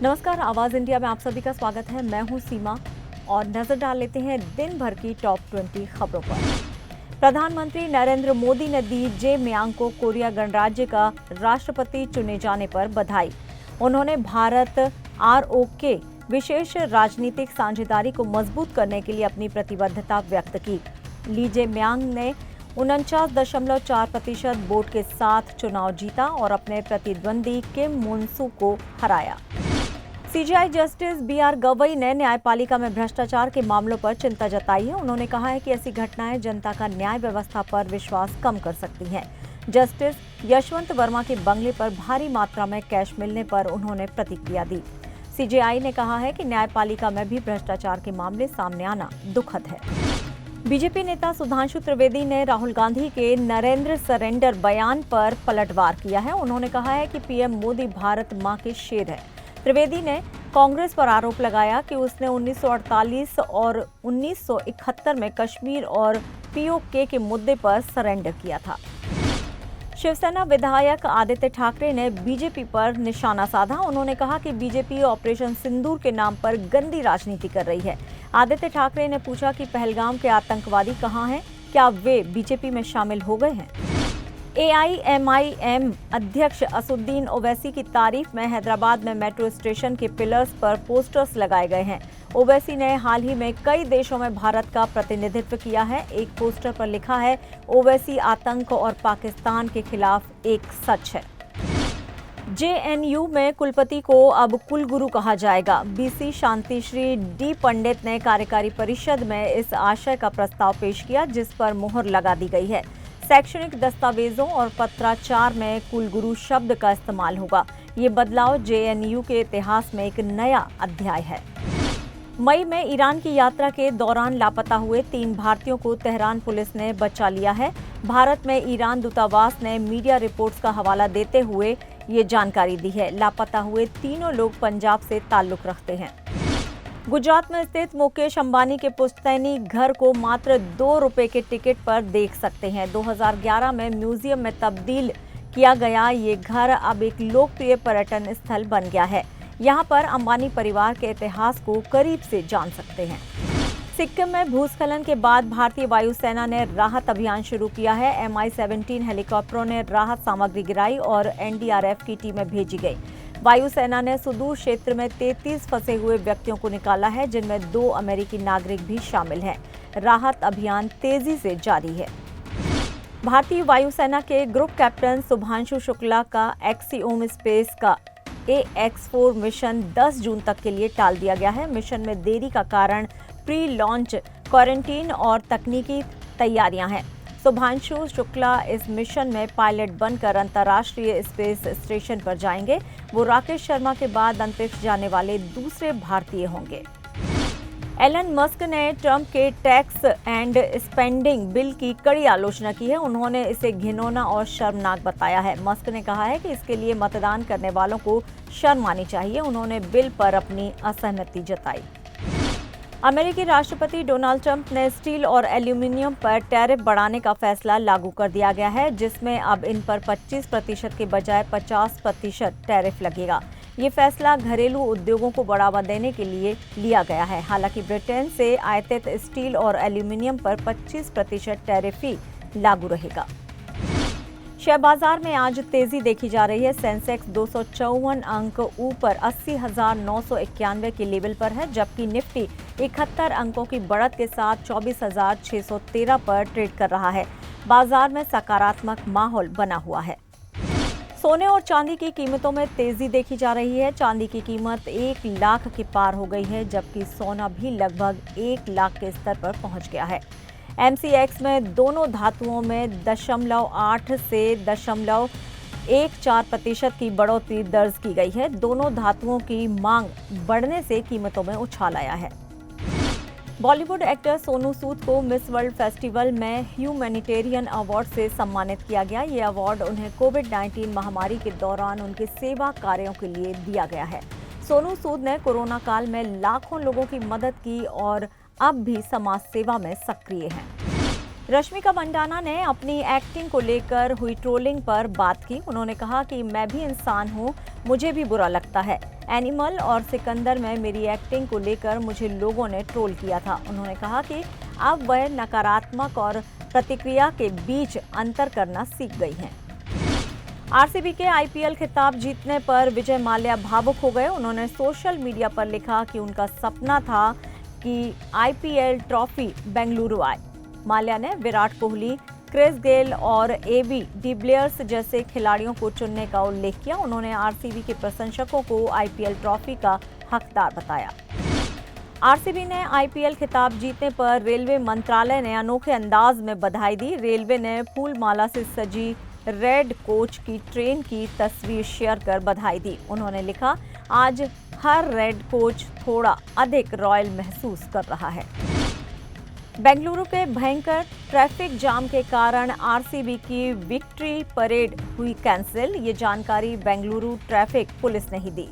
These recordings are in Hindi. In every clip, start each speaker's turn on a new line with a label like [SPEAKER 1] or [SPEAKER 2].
[SPEAKER 1] नमस्कार, आवाज इंडिया में आप सभी का स्वागत है। मैं हूं सीमा और नजर डाल लेते हैं दिन भर की टॉप 20 खबरों पर। प्रधानमंत्री नरेंद्र मोदी ने दी जे मियांग को कोरिया गणराज्य का राष्ट्रपति चुने जाने पर बधाई। उन्होंने भारत ROK विशेष राजनीतिक साझेदारी को मजबूत करने के लिए अपनी प्रतिबद्धता व्यक्त की। ली जे मियांग ने 49.4% वोट के साथ चुनाव जीता और अपने प्रतिद्वंदी किम मुनसू को हराया। सीजेआई जस्टिस BR गवई ने न्यायपालिका में भ्रष्टाचार के मामलों पर चिंता जताई है। उन्होंने कहा है कि ऐसी घटनाएं जनता का न्याय व्यवस्था पर विश्वास कम कर सकती हैं। जस्टिस यशवंत वर्मा के बंगले पर भारी मात्रा में कैश मिलने पर उन्होंने प्रतिक्रिया दी। सीजेआई ने कहा है कि न्यायपालिका में भी भ्रष्टाचार के मामले सामने आना दुखद है। बीजेपी नेता सुधांशु त्रिवेदी ने राहुल गांधी के नरेंद्र सरेंडर बयान पर पलटवार किया है। उन्होंने कहा है कि पीएम मोदी भारत मां के शेर है। त्रिवेदी ने कांग्रेस पर आरोप लगाया कि उसने 1948 और 1971 में कश्मीर और POK के मुद्दे पर सरेंडर किया था। शिवसेना विधायक आदित्य ठाकरे ने बीजेपी पर निशाना साधा। उन्होंने कहा कि बीजेपी ऑपरेशन सिंदूर के नाम पर गंदी राजनीति कर रही है। आदित्य ठाकरे ने पूछा कि पहलगाम के आतंकवादी कहां हैं, क्या वे बीजेपी में शामिल हो गए हैं? AIMIM अध्यक्ष असुद्दीन ओवैसी की तारीफ में हैदराबाद में मेट्रो स्टेशन के पिलर्स पर पोस्टर्स लगाए गए हैं। ओवैसी ने हाल ही में कई देशों में भारत का प्रतिनिधित्व किया है। एक पोस्टर पर लिखा है, ओवैसी आतंक और पाकिस्तान के खिलाफ एक सच है। JNU में कुलपति को अब कुलगुरु कहा जाएगा। BC शांतिश्री D पंडित ने कार्यकारी परिषद में इस आशय का प्रस्ताव पेश किया, जिस पर मुहर लगा दी गई है। शैक्षणिक दस्तावेजों और पत्राचार में कुलगुरु शब्द का इस्तेमाल होगा। ये बदलाव JNU के इतिहास में एक नया अध्याय है। मई में ईरान की यात्रा के दौरान लापता हुए 3 भारतीयों को तेहरान पुलिस ने बचा लिया है। भारत में ईरान दूतावास ने मीडिया रिपोर्ट्स का हवाला देते हुए ये जानकारी दी है। लापता हुए तीनों लोग पंजाब से ताल्लुक रखते हैं। गुजरात में स्थित मुकेश अंबानी के पुश्तैनी घर को मात्र 2 रुपए के टिकट पर देख सकते हैं। 2011 में म्यूजियम में तब्दील किया गया ये घर अब एक लोकप्रिय पर्यटन स्थल बन गया है। यहाँ पर अंबानी परिवार के इतिहास को करीब से जान सकते हैं। सिक्किम में भूस्खलन के बाद भारतीय वायुसेना ने राहत अभियान शुरू किया है। Mi-17 हेलीकॉप्टरों ने राहत सामग्री गिराई और NDRF की टीमें भेजी गई। वायुसेना ने सुदूर क्षेत्र में 33 फंसे हुए व्यक्तियों को निकाला है, जिनमें 2 अमेरिकी नागरिक भी शामिल हैं। राहत अभियान तेजी से जारी है। भारतीय वायुसेना के ग्रुप कैप्टन शुभांशु शुक्ला का एक्सियोम स्पेस का AX4 मिशन 10 जून तक के लिए टाल दिया गया है। मिशन में देरी का कारण प्री लॉन्च क्वारंटीन और तकनीकी तैयारियां हैं। शुभांशु शुक्ला इस मिशन में पायलट बनकर अंतर्राष्ट्रीय स्पेस स्टेशन पर जाएंगे। वो राकेश शर्मा के बाद अंतरिक्ष जाने वाले दूसरे भारतीय होंगे। एलन मस्क ने ट्रंप के टैक्स एंड स्पेंडिंग बिल की कड़ी आलोचना की है। उन्होंने इसे घिनौना और शर्मनाक बताया है। मस्क ने कहा है कि इसके लिए मतदान करने वालों को शर्म आनी चाहिए। उन्होंने बिल पर अपनी असहमति जताई। अमेरिकी राष्ट्रपति डोनाल्ड ट्रंप ने स्टील और एल्यूमीनियम पर टैरिफ बढ़ाने का फैसला लागू कर दिया गया है, जिसमें अब इन पर 25% के बजाय 50% टैरिफ लगेगा। ये फैसला घरेलू उद्योगों को बढ़ावा देने के लिए लिया गया है। हालांकि ब्रिटेन से आयातित स्टील और एल्यूमीनियम पर 25% टैरिफ ही लागू रहेगा। शेयर बाजार में आज तेजी देखी जा रही है। सेंसेक्स 254 अंक ऊपर 80,991 के लेवल पर है, जबकि निफ्टी 71 अंकों की बढ़त के साथ 24,613 पर ट्रेड कर रहा है। बाजार में सकारात्मक माहौल बना हुआ है। सोने और चांदी की कीमतों में तेजी देखी जा रही है। चांदी की कीमत 1 लाख के पार हो गई है, जबकि सोना भी लगभग 1 लाख के स्तर पर पहुंच गया है। MCX में दोनों धातुओं में 0.8 से 0.14% की बढ़ोतरी दर्ज की गई है। दोनों धातुओं की मांग बढ़ने से कीमतों में उछाल आया है। बॉलीवुड एक्टर सोनू सूद को मिस वर्ल्ड फेस्टिवल में ह्यूमैनिटेरियन अवार्ड से सम्मानित किया गया। ये अवार्ड उन्हें कोविड-19 महामारी के दौरान उनके सेवा कार्यों के लिए दिया गया है। सोनू सूद ने कोरोना काल में लाखों लोगों की मदद की और अब भी समाज सेवा में सक्रिय हैं। रश्मिका मंडाना ने अपनी एक्टिंग को लेकर हुई ट्रोलिंग पर बात की। उन्होंने कहा कि मैं भी इंसान हूं, मुझे भी बुरा लगता है, एनिमल और सिकंदर में मेरी एक्टिंग को लेकर मुझे लोगों ने ट्रोल किया था। उन्होंने कहा कि अब वह नकारात्मक और प्रतिक्रिया के बीच अंतर करना सीख गई हैं। आरसीबी के आईपीएल खिताब जीतने पर विजय माल्या भावुक हो गए। उन्होंने सोशल मीडिया पर लिखा कि उनका सपना था कि आईपीएल ट्रॉफी बेंगलुरु आए। माल्या ने विराट कोहली, क्रिस गेल और एबी डिविलियर्स जैसे खिलाड़ियों को चुनने का उल्लेख किया। उन्होंने आरसीबी के प्रशंसकों को आईपीएल ट्रॉफी का हकदार बताया। आरसीबी ने आईपीएल खिताब जीतने पर रेलवे मंत्रालय ने अनोखे अंदाज में बधाई दी। रेलवे ने फूलमाला से सजी रेड कोच की ट्रेन की तस्वीर शेयर कर बधाई दी। उन्होंने लिखा, आज हर रेड कोच थोड़ा अधिक रॉयल महसूस कर रहा है। बेंगलुरु के भयंकर ट्रैफिक जाम के कारण आरसीबी की विक्ट्री परेड हुई कैंसिल। ये जानकारी बेंगलुरु ट्रैफिक पुलिस ने ही दी।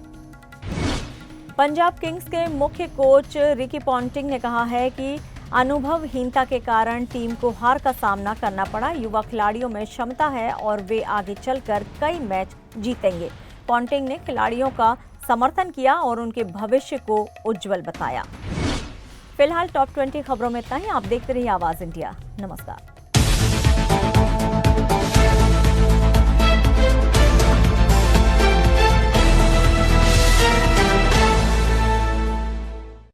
[SPEAKER 1] पंजाब किंग्स के मुख्य कोच रिकी पॉन्टिंग ने कहा है कि अनुभवहीनता के कारण टीम को हार का सामना करना पड़ा। युवा खिलाड़ियों में क्षमता है और वे आगे चलकर कई मैच जीतेंगे। पॉन्टिंग ने खिलाड़ियों का समर्थन किया और उनके भविष्य को उज्जवल बताया। फिलहाल टॉप 20 खबरों में इतना ही। आप देखते रहिए आवाज इंडिया। नमस्कार।